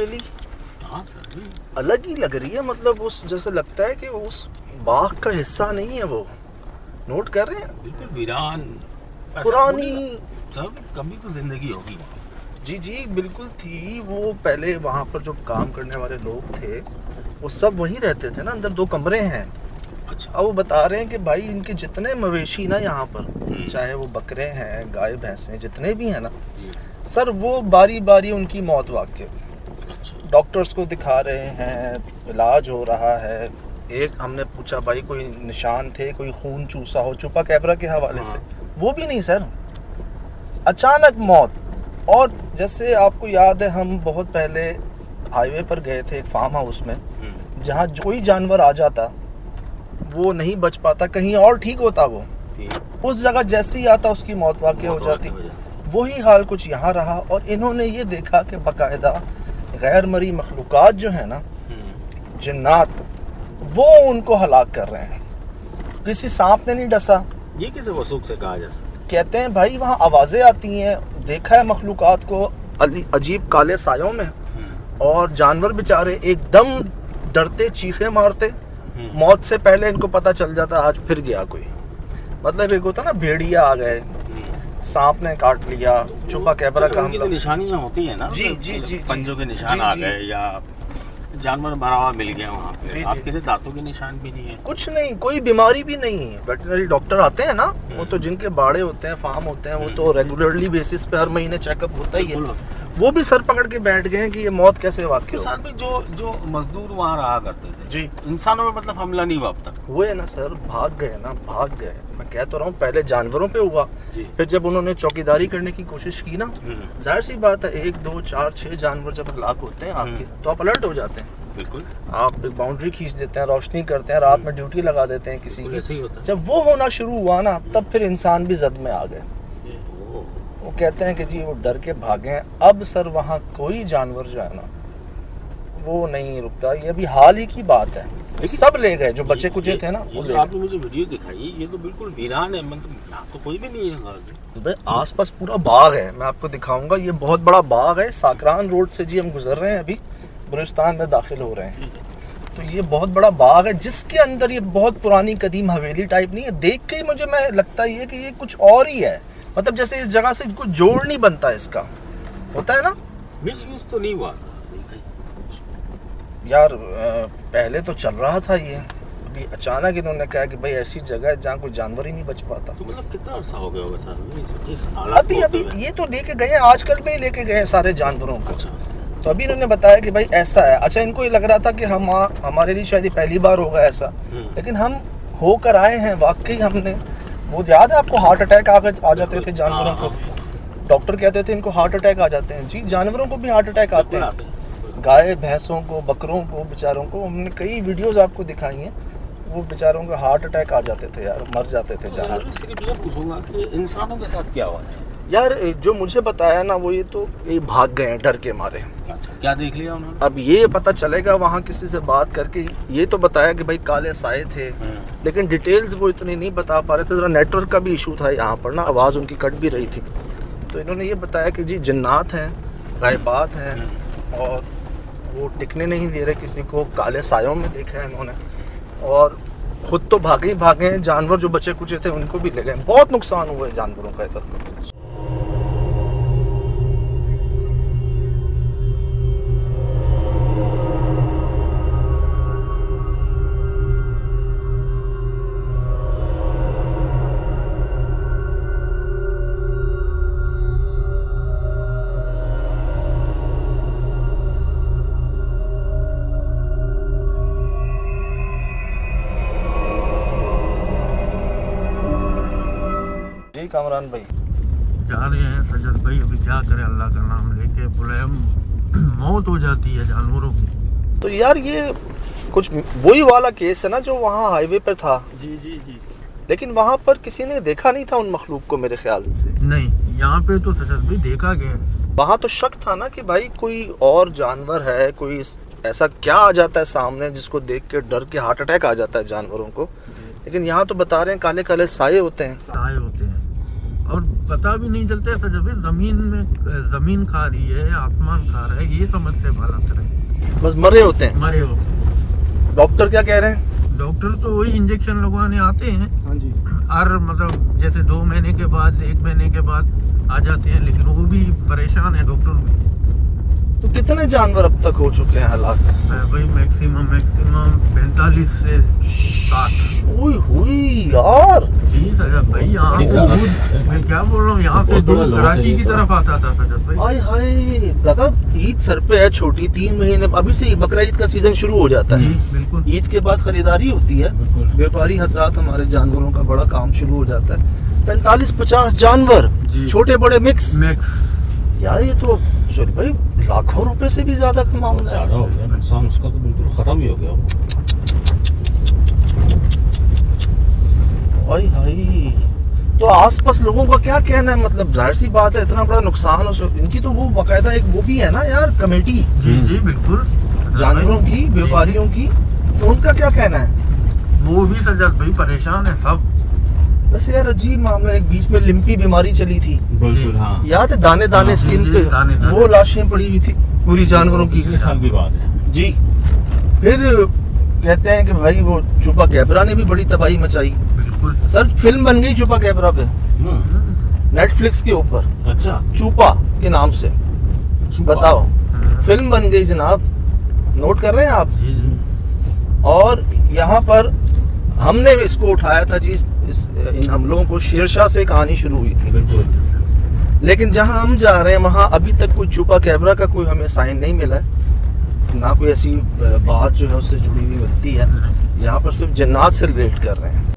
हवेली? हाँ सर, अलग ही लग रही है, मतलब उस जैसे लगता है कि उस बाग का हिस्सा नहीं है वो। नोट कर रहे हैं? बिल्कुल वीरान पुरानी। सर कभी तो जिंदगी होगी। जी जी बिल्कुल थी। वो पहले वहाँ पर जो काम करने वाले लोग थे वो सब वहीं रहते थे ना, अंदर 2 कमरे हैं। अच्छा। अब वो बता रहे हैं कि भाई इनके जितने मवेशी ना यहाँ पर, चाहे वो बकरे हैं, गाय भैंसे, जितने भी हैं ना सर, वो बारी बारी उनकी मौत वाक़ई। अच्छा। डॉक्टर्स को दिखा रहे हैं, इलाज हो रहा है। एक हमने पूछा भाई कोई निशान थे, कोई खून चूसा हो चुपा कैबरा के हवाले से, वो भी नहीं सर, अचानक मौत। और जैसे आपको याद है हम बहुत पहले हाईवे पर गए थे एक फार्म हाउस में, जहाँ कोई जानवर आ जाता वो नहीं बच पाता, कहीं और ठीक होता वो, उस जगह जैसे ही आता उसकी मौत वाक़ई हो जाती। वही हाल कुछ यहाँ रहा। और इन्होंने ये देखा कि बाकायदा गैर मरी मखलूक़ात जो है ना, जिन्नात, वो उनको हलाक कर रहे हैं। किसी सांप ने नहीं डसा। ये किसे वसूख से कहा जा सकता? कहते हैं भाई वहाँ आवाज़ें आती हैं, देखा है मखलूक़ात को अजीब काले सायों में, और जानवर बेचारे एकदम डरते चीखे मारते, मौत से पहले इनको पता चल जाता आज फिर गया कोई। मतलब एक होता ना, भेड़िया आ गए, सांप ने काट लिया, चुपा कैबरा का हमला। निशानियां होती है ना, जी जी जी, पंजों के निशान आ गए या जानवर मरा हुआ मिल गया वहाँ पे। आपके लिए दांतों के निशान भी नहीं है, कुछ नहीं, कोई बीमारी भी नहीं है। वेटरनरी डॉक्टर आते हैं ना, वो तो जिनके बाड़े होते हैं, फार्म होते हैं, वो तो रेगुलरली बेसिस पे हर महीने चेकअप होता ही है। वो भी सर पकड़ के बैठ गए हैं कि ये मौत कैसे वाक़ई हो। सर भी जो मजदूर वहाँ रहा करते थे जी, इंसानों में मतलब हमला नहीं हुआ अब तक। हुए ना सर, भाग गए ना, भाग गए। मैं कह तो रहा हूँ पहले जानवरों पे हुआ, फिर जब उन्होंने चौकीदारी करने की कोशिश की ना, जाहिर सी बात है 1 2 4 6 जानवर जब हलाक होते हैं आपके, तो आप अलर्ट हो जाते हैं। बिल्कुल, आप एक बाउंड्री खींच देते हैं, रोशनी करते हैं, रात में ड्यूटी लगा देते हैं किसी की। ऐसे ही होता है। जब वो होना शुरू हुआ ना, तब फिर इंसान भी जद में आ गए। वो कहते हैं कि जी वो डर के भागे हैं। अब सर वहाँ कोई जानवर जो है ना वो नहीं रुकता। ये भी हाल ही की बात है, सब ले गए जो बचे कुचे थे ना, वो ले गए। आपने मुझे वीडियो दिखाई, ये तो बिल्कुल वीरान है, मतलब यहाँ तो कोई भी नहीं है। भाई आसपास पूरा बाग है, मैं आपको दिखाऊंगा। ये बहुत बड़ा बाग है, साकरान रोड से जी हम गुजर रहे हैं, अभी बलूचिस्तान में दाखिल हो रहे हैं। तो ये बहुत बड़ा बाग है जिसके अंदर ये बहुत पुरानी कदीम हवेली टाइप नहीं है। देख के ही मुझे मैं लगता ही है कि ये कुछ और ही है, मतलब जैसे इस जगह से कुछ जोड़ नहीं बनता इसका, होता है ना। मिस यूज तो नहीं हुआ यार पहले तो चल रहा था ये, अभी अचानक इन्होंने कहा कि भाई ऐसी जगह है जहाँ कोई जानवर ही नहीं बच पाता। तो मतलब कितना अर्सा हो गया होगा सर? अभी ये तो लेके गए हैं, आजकल में ही लेके गए हैं सारे जानवरों को। तो अभी इन्होंने बताया कि भाई ऐसा है। अच्छा, इनको ये लग रहा था कि हमारे लिए शायद पहली बार होगा ऐसा, लेकिन हम होकर आए हैं वाकई। हमने, वो याद है आपको, हार्ट अटैक आ जाते थे जानवरों को। डॉक्टर कहते थे इनको हार्ट अटैक आ जाते हैं। जी, जानवरों को भी हार्ट अटैक आते हैं, गाय भैंसों को, बकरों को, बेचारों को। हमने कई वीडियोस आपको दिखाई हैं, वो बेचारों को हार्ट अटैक आ जाते थे यार, मर जाते थे जानवर। ये पूछूंगा कि इंसानों के साथ क्या हुआ यार? जो मुझे बताया ना वो ये भाग गए हैं डर के मारे। अच्छा, क्या देख लिया उन्होंने? अब ये पता चलेगा वहाँ किसी से बात करके। ये तो बताया कि भाई काले साए थे, लेकिन डिटेल्स वो इतनी नहीं बता पा रहे थे। ज़रा नेटवर्क का भी इशू था यहाँ पर ना, आवाज़ उनकी कट भी रही थी। तो इन्होंने ये बताया कि जी जिन्नात हैं, गायबात हैं, और वो टिकने नहीं दे रहे किसी को। काले सायों में देखा है इन्होंने, और खुद तो भागे हैं। जानवर जो बचे कुचे थे उनको भी ले गए। बहुत नुकसान हुआ है जानवरों का इधर। कामरान भाई जा रहे हैं सजद भाई, अभी क्या करें, अल्लाह का नाम लेके बुलाए, मौत हो जाती है जानवरों की। तो यार ये कुछ वही वाला केस है ना जो वहाँ हाईवे पर था। जी जी जी, लेकिन वहाँ पर किसी ने देखा नहीं था उन मखलूक को मेरे ख्याल से। नहीं, यहाँ पे तो सजद भाई देखा गया। वहाँ तो शक था ना कि भाई कोई और जानवर है, कोई ऐसा क्या आ जाता है सामने जिसको देख के डर के हार्ट अटैक आ जाता है जानवरों को। लेकिन यहाँ तो बता रहे हैं काले काले साए होते हैं। साए होते हैं, और पता भी नहीं चलता है सजद भाई, जमीन में जमीन खा रही है, आसमान खा रहा है, ये समझ से बालक रहे, बस मरे होते हैं। मरे हो। डॉक्टर क्या कह रहे हैं? डॉक्टर तो वही इंजेक्शन लगवाने आते हैं, हाँ जी। हर मतलब जैसे 2 महीने के बाद 1 महीने के बाद आ जाते हैं, लेकिन वो भी परेशान है डॉक्टर भी। तो कितने जानवर अब तक हो चुके हैं हलाक? भाई मैक्सिमम 45 से 60। ओए हुई यार। जी सजद भाई, यहाँ से दूध, मैं क्या बोल रहा हूँ, यहाँ से दूध कराची की तरफ आता था सजद भाई। हाय हाय दादा, ईद सर पे है छोटी, 3 महीने अभी से बकरा ईद का सीजन शुरू हो जाता जी है। बिल्कुल। ईद के बाद खरीदारी होती है, व्यापारी हजरात हमारे जानवरों का बड़ा काम शुरू हो जाता है। 45-50 जानवर, जी। छोटे बड़े मिक्स। मैक्स यार ये तो सॉरी भाई, लाखों रुपए से भी ज्यादा का मामला है। ज्यादा हो गया नुकसान, उसका तो बिल्कुल खत्म ही हो गया। हाय हाय। तो आसपास लोगों का क्या कहना है? मतलब जाहिर सी बात है, इतना बड़ा नुकसान हो, इनकी तो वो बाकायदा एक वो भी है ना यार, कमेटी जी जी बिल्कुल, जानवरों की, व्यापारियों की, तो उनका क्या कहना है? वो भी सजद भाई परेशान है सब। वैसे यार अजीब मामला, एक बीच में लिम्पी बीमारी चली थी, बिल्कुल हाँ, याद है? दाने दाने हाँ, स्किन जी, पे दाने दाने। वो लाशें पड़ी हुई थी पूरी जानवरों की। पिछले साल की बात है। जी। फिर कहते हैं कि भाई वो चुपा कैबरा ने भी बड़ी तबाही मचाई। बिल्कुल। सर फिल्म बन गई चुपा कैबरा पे, हम्म, नेटफ्लिक्स के ऊपर, अच्छा चुपा के नाम से। बताओ, फिल्म बन गई जनाब, नोट कर रहे हैं आप? जी जी। और यहाँ पर हमने इसको उठाया था जी, इन हमलों को शेरशाह से कहानी शुरू हुई थी। बिल्कुल। लेकिन जहाँ हम जा रहे हैं वहाँ अभी तक कोई चुपा कैबरा का कोई हमें साइन नहीं मिला है, ना कोई ऐसी बात जो है उससे जुड़ी हुई मिलती है। यहाँ पर सिर्फ जन्नात से रिलेट कर रहे हैं।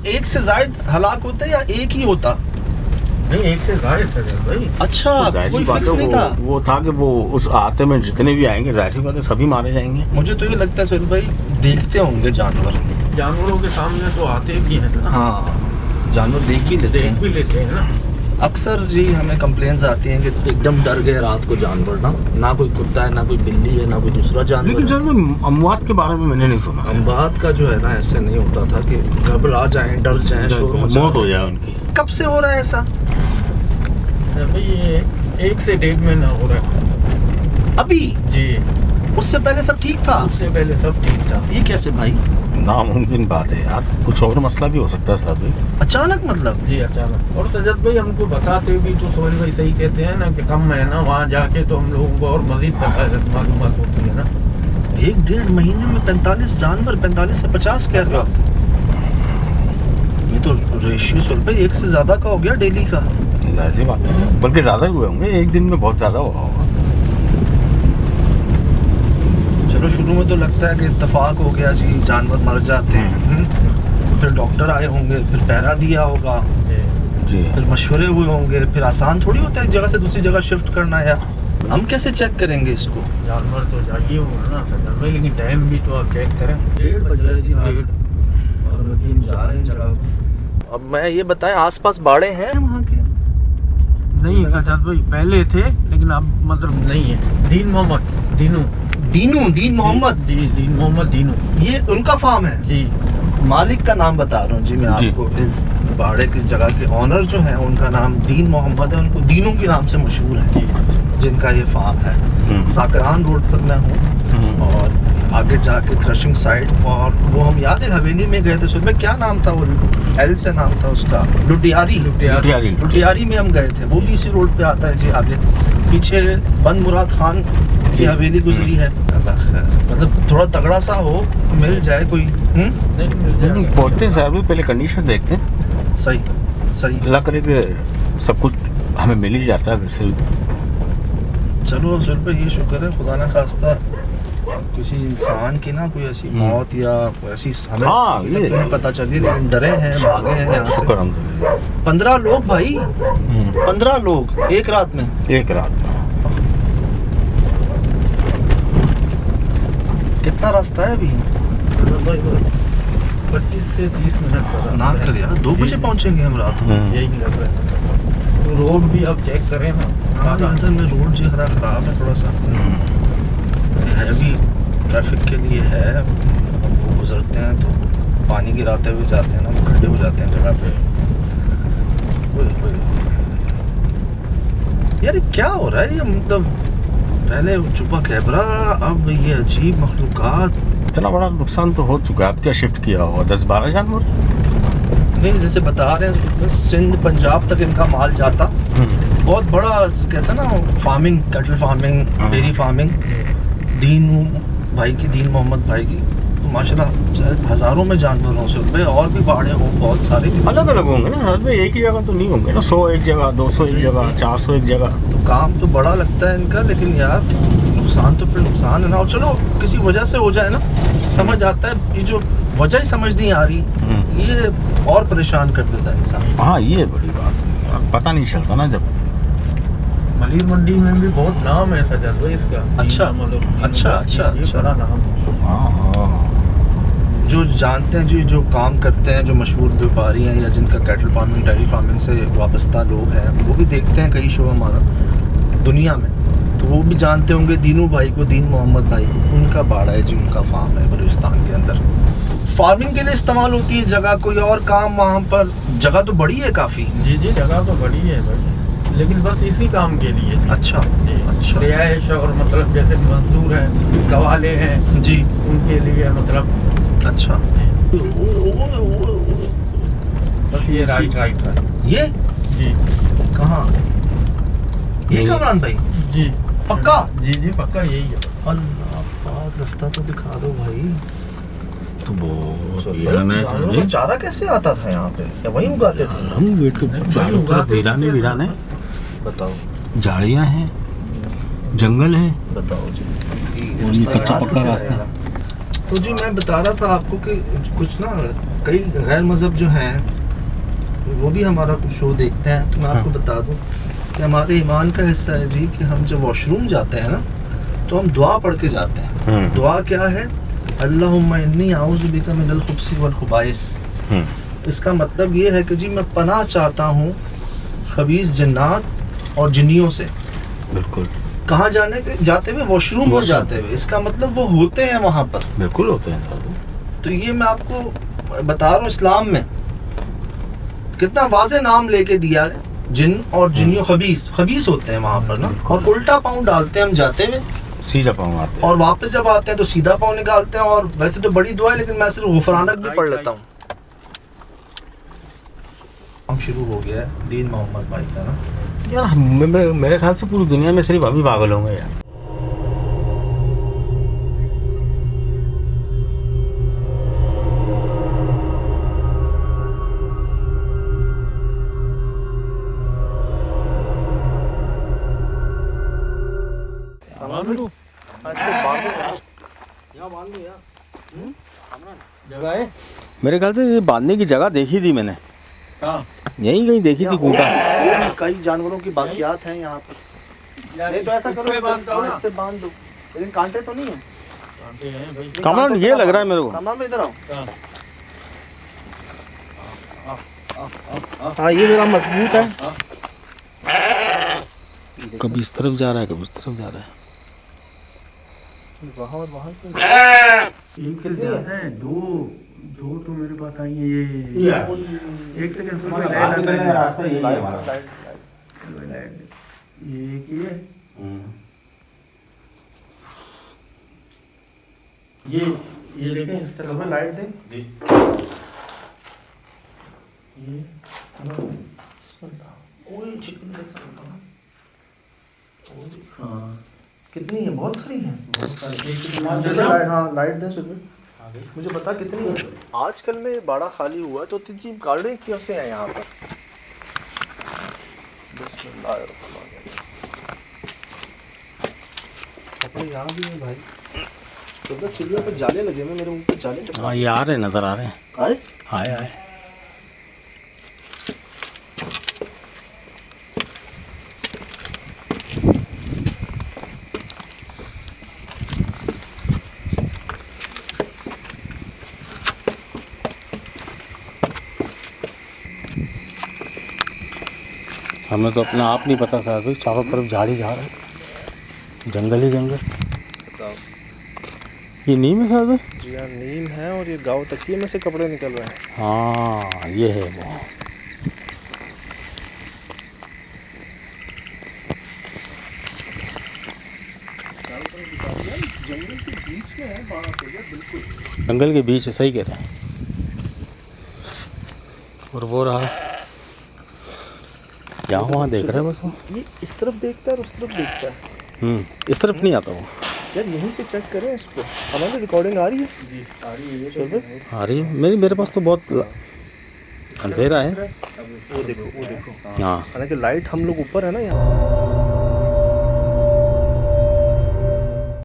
एक से जायद हलाक होते या एक ही होता? नहीं, एक से जाहिर सजद भाई। अच्छा, जाहिर सी कोई बात फिक्स है, नहीं था। वो था कि वो उस आते में जितने भी आएंगे, जाहिर सी बात है सभी मारे जाएंगे। मुझे तो ये लगता है सोहेल भाई, देखते होंगे जानवर। जानवरों के सामने तो आते भी हैं ना। हाँ, जानवर देख भी लेते देख हैं। भी लेते हैं ना। अक्सर जी हमें कंप्लेंट्स आती हैं कि एकदम डर गए रात को जानवर, ना कोई कुत्ता है, ना कोई बिल्ली है, ना कोई दूसरा जानवर लेकिन है। सर अमवात के बारे में मैंने नहीं सुना। बात का जो है ना, ऐसे नहीं होता था कि घबरा जाएं, डर जाएं, शोर मचा मौत हो जाए उनकी। कब से हो रहा है ऐसा? भाई ये 1 से 1.5 महीना हो रहा है अभी? जी। उससे पहले सब ठीक था? उससे पहले सब ठीक था। ये कैसे भाई? नामुमकिन बात है यार, कुछ और मसला भी हो सकता है साहब। अचानक मतलब? जी अचानक। और सजद भाई हमको बताते भी तो सोहेल भाई सही कहते हैं ना कि कम है ना, वहाँ जाके तो हम लोगों को और मजीद मालूमात होती है ना। 1-1.5 महीने में 45 जानवर, 45 से 50 कह रहे हो? ये तो रेशियो सोहेल भाई 1 से ज्यादा का हो गया डेली का। जाहिर सी बात है, बल्कि ज्यादा हुए होंगे, एक दिन में बहुत ज्यादा हुआ होगा। चलो शुरू में तो लगता है कि इत्तेफाक हो गया जी, जानवर मर जाते हैं। फिर डॉक्टर आए होंगे, फिर पहरा दिया होगा, जी। फिर मशवरे हुए होंगे। फिर आसान थोड़ी होता है एक जगह से दूसरी जगह शिफ्ट करना यार। हम कैसे चेक करेंगे इसको? जानवर तो चाहिए होगा ना सजद भाई, लेकिन टाइम भी तो आप चेक करें। 1:30 बज रहे जी रात 1:30। को। और वकील जा रहे हैं जगह। अब मैं ये बताएं, आसपास बाड़े हैं वहाँ के? नहीं सजद भाई, पहले थे लेकिन अब मतलब नहीं है। दीन मोहम्मद, दीनू दीन मोहम्मद। जी, दीन मोहम्मद दीनू। ये उनका फार्म है? जी। मालिक का नाम बता रहा हूँ जी मैं जी। आपको। बाड़े की जगह के ऑनर जो हैं उनका नाम दीन मोहम्मद है, उनको दीनों के नाम से मशहूर है जिनका ये फार्म है। साकरान रोड पर मैं हूँ और आगे जाके क्रशिंग साइड, और वो हम याद है हवेली में गए थे, उसमें क्या नाम था वो, एल से नाम था उसका, लुटियारी में हम गए थे, वो भी इसी रोड पे आता है जी। आगे पीछे बन मुराद खान की हवेली गुजरी है। मतलब थोड़ा तगड़ा सा हो, मिल जाए कोई। पहुँचते हैं साहब, पहले कंडीशन देखते हैं। सही सही, अल्लाह करे कि सब कुछ हमें मिल ही जाता है वैसे। चलो असल पे ये शुक्र है, खुदा ना खास्ता किसी इंसान की ना कोई ऐसी मौत या ऐसी हमें अभी तक तो नहीं पता चली, लेकिन डरे हैं, भागे हैं यहाँ से। 15 लोग भाई, 15 लोग एक रात में। कितना रास्ता है अभी? 25 से 30 मिनट का ना कर यार, 2 बजे पहुंचेंगे हम रात में। यही लग रहा है। तो रोड भी अब चेक करें ना। हाँ असल में रोड जो खराब है थोड़ा सा, हैवी ट्रैफिक के लिए है। वो गुजरते हैं तो पानी गिराते हुए जाते हैं ना, वो खड्डे हो जाते हैं जगह पे। यार ये क्या हो रहा है ये, मतलब पहले चुपा कैबरा, अब ये अजीब मखलूकात। इतना बड़ा नुकसान तो हो चुका है। अब क्या शिफ्ट किया होगा? 10-12 जानवर नहीं, जैसे बता रहे हैं सिंध पंजाब तक इनका माल जाता। बहुत बड़ा कहते हैं ना, farming, cattle farming, dairy farming दीन मोहम्मद भाई की, तो माशाल्लाह हज़ारों में जानवर हों उसमें, और भी बाड़े हों बहुत सारे। अलग अलग होंगे ना हर में, एक ही जगह तो नहीं होंगे ना। 100 एक जगह, 200 एक जगह, 400 एक जगह। तो काम तो बड़ा लगता है इनका, लेकिन यार नुकसान तो फिर नुकसान है ना। और चलो किसी वजह से हो जाए ना, समझ आता है, ये जो वजह ही समझ नहीं आ रही, ये और परेशान कर देता है इंसान। हाँ ये बड़ी बात है, पता नहीं चलता ना। जब मलिर मंडी में भी बहुत नाम है सजद भाई इसका। अच्छा बड़ा नाम। जो जानते हैं जी, जो काम करते हैं, जो मशहूर व्यापारी हैं या जिनका कैटल फार्मिंग, डेयरी फार्मिंग से वाबस्ता लोग हैं, वो भी देखते हैं कई शो हमारा दुनिया में, तो वो भी जानते होंगे दीनू भाई को, दीन मोहम्मद भाई को। उनका बाड़ा है जी, उनका फार्म है बलूचिस्तान के अंदर। फार्मिंग के लिए इस्तेमाल होती है जगह, कोई और काम वहाँ पर जगह तो बड़ी है काफ़ी। जी जगह तो बड़ी है भाई, लेकिन बस इसी काम के लिए। अच्छा रिहाइश और मतलब जैसे मजदूर हैं, कवाले हैं जी, उनके लिए मतलब। अच्छा बस ये राइट ये जी। कहाँ ये कामरान भाई? जी पक्का? जी पक्का यही है। अल्लाह पाक, रास्ता तो दिखा दो भाई। तो जानवरों को चारा कैसे आता था यहाँ पे, या वहीं उगाते थे? हम वे तो चारों तरफ वीराने बताओ, झाड़ियाँ हैं, जंगल है, बताओ जी, और ये कच्चा पक्का रास्ता। तो जी मैं बता रहा था आपको कि कुछ ना कई गैर मज़हब जो हैं वो भी हमारा कुछ शो देखते हैं, तो मैं आपको बता दूं कि हमारे ईमान का हिस्सा है जी कि हम जब वॉशरूम जाते हैं ना, तो हम दुआ पढ़ के जाते हैं। दुआ क्या है? अल्लाहुम्मा इन्नी आऊज़ु बिका मिनल खुब्सी वल खुबाइस। इसका मतलब ये है कि जी मैं पनाह चाहता हूँ खबीस जन्नात और जिन्नियों से। बिल्कुल। कहाँ जाने के जाते हुए? वॉशरूम में जाते हुए। इसका मतलब वो होते हैं वहाँ पर। बिल्कुल होते हैं। तो ये मैं आपको बता रहा हूँ, इस्लाम में कितना वाज़े नाम लेके दिया है, जिन और जिन्नियों, खबीस होते हैं वहाँ पर ना। और उल्टा पाँव डालते हैं हम जाते हुए, सीधा पाँव आते हैं, और वापस जब आते हैं तो सीधा पाँव निकालते हैं। और वैसे तो बड़ी दुआ है, लेकिन मैं सिर्फ गुफरानक भी पढ़ लेता हूँ। शुरू हो गया है दीन मोहम्मद भाई का ना। यार मेरे ख्याल से पूरी दुनिया में सिर्फ अभी पागल होंगे यार। जगह है मेरे ख्याल से ये बांधने की जगह देखी थी मैंने, यहीं कहीं देखी थी। कूटा कई जानवरों की बाकियात हैं यहाँ पर। नहीं तो ऐसा करो, इससे बांध दो, लेकिन कांटे तो नहीं है। कमरान ये लग रहा है मेरे को। कमरान इधर आओ। हाँ ये जरा मजबूत है। कभी इस तरफ जा रहा है, कभी उस तरफ जा रहा है। एक से ज्यादा है, 2 दो तो मेरे पास आई है ये या एक सेकंड हमारा बाहर निकलने का रास्ता यही है हमारा। ये एक ही है ये देखें इस तरफ में लाइट दें जी ये ओए चिकन देख सकता हूँ। हाँ कितनी है? बहुत सारी है। बहुत सारे एक लाइट, हाँ लाइट दें सुबह। मुझे बता कितनी है? आजकल में बाड़ा खाली हुआ है तो तीन गाड़ी कैसे हैं यहाँ पर? बिस्मिल्लाहिर्रहमानिर्रहीम। कपड़े यहाँ भी हैं भाई। तो बस सीढ़ियों पर जाले लगे हुए, मेरे मुंह पे जाले लगे। हाँ ये आ रहे नजर आ रहे हैं। आए? आए आए हमें तो अपना आप नहीं पता साहब भाई, चारों तरफ झाड़ी झाड़ है, जंगल ही जंगल। ये नीम है साहब भाई? जी हाँ नीम है और ये गाँव तकिए में से कपड़े निकल रहे हैं। हाँ ये है वो। जंगल के बीच में है बाड़ा भैया, बिल्कुल। जंगल के बीच है, सही कह रहे हैं। और वो रहा यहाँ वहाँ देख रहे हैं बस वो। ये इस तरफ देखता है और उस तरफ देखता है। इस तरफ नहीं आता वो। यार यहीं से चेक करें इसको। हमारी रिकॉर्डिंग आ रही है? जी आ रही है ये शोरबे? आ रही है मेरे पास तो बहुत अंधेरा है। वो देखो हाँ हालांकि लाइट हम लोग ऊपर है ना यहाँ।